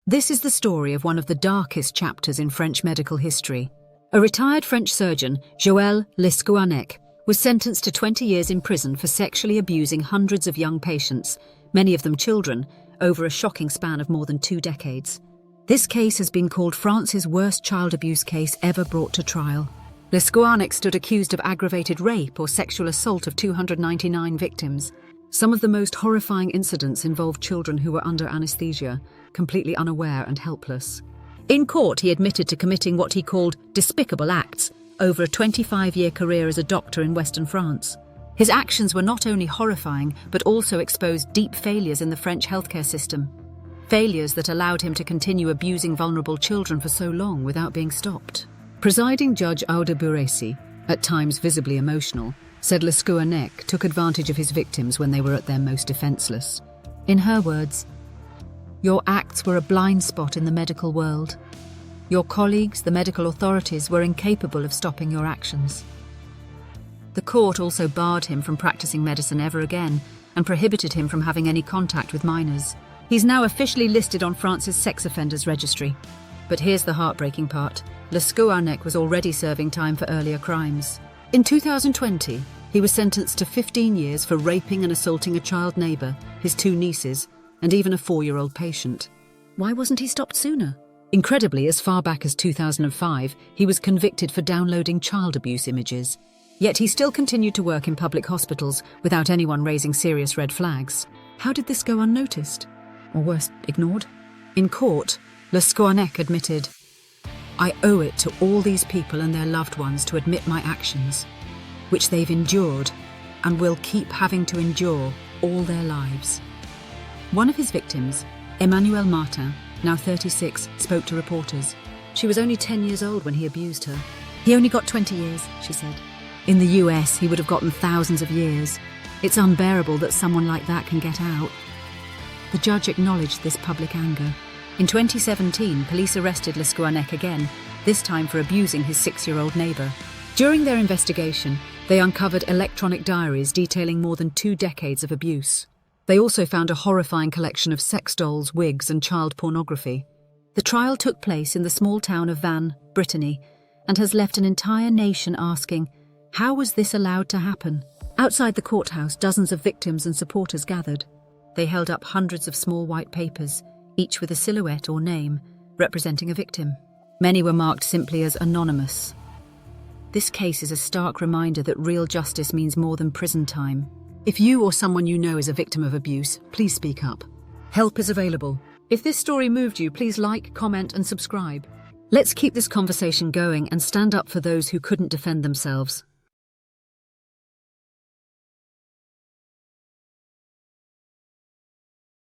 This is the story of one of the darkest chapters in French medical history. A retired French surgeon, Joel Le Scouarnec, was sentenced to 20 years in prison for sexually abusing hundreds of young patients, many of them children, over a shocking span of more than 2 decades. This case has been called France's worst child abuse case ever brought to trial. Le Scouarnec stood accused of aggravated rape or sexual assault of 299 victims. Some of the most horrifying incidents involved children who were under anesthesia, completely unaware and helpless. In court, he admitted to committing what he called despicable acts over a 25-year career as a doctor in Western France. His actions were not only horrifying, but also exposed deep failures in the French healthcare system. Failures that allowed him to continue abusing vulnerable children for so long without being stopped. Presiding Judge Aude Bourresi, at times visibly emotional, said Le Scouarnec took advantage of his victims when they were at their most defenseless. In her words, "Your acts were a blind spot in the medical world. Your colleagues, the medical authorities, were incapable of stopping your actions." The court also barred him from practicing medicine ever again and prohibited him from having any contact with minors. He's now officially listed on France's sex offenders registry. But here's the heartbreaking part. Le Scouarnec was already serving time for earlier crimes. In 2020, he was sentenced to 15 years for raping and assaulting a child neighbour, his 2 nieces, and even a 4-year-old patient. Why wasn't he stopped sooner? Incredibly, as far back as 2005, he was convicted for downloading child abuse images. Yet he still continued to work in public hospitals without anyone raising serious red flags. How did this go unnoticed? Or worse, ignored? In court, Le Scouarnec admitted, "I owe it to all these people and their loved ones to admit my actions, which they've endured and will keep having to endure all their lives." One of his victims, Emmanuelle Martin, now 36, spoke to reporters. She was only 10 years old when he abused her. "He only got 20 years, she said. "In the US, he would have gotten thousands of years. It's unbearable that someone like that can get out." The judge acknowledged this public anger. In 2017, police arrested Le Scouarnec again, this time for abusing his 6-year-old neighbour. During their investigation, they uncovered electronic diaries detailing more than 2 decades of abuse. They also found a horrifying collection of sex dolls, wigs, and child pornography. The trial took place in the small town of Vannes, Brittany, and has left an entire nation asking, how was this allowed to happen? Outside the courthouse, dozens of victims and supporters gathered. They held up hundreds of small white papers, each with a silhouette or name, representing a victim. Many were marked simply as anonymous. This case is a stark reminder that real justice means more than prison time. If you or someone you know is a victim of abuse, please speak up. Help is available. If this story moved you, please like, comment, and subscribe. Let's keep this conversation going and stand up for those who couldn't defend themselves.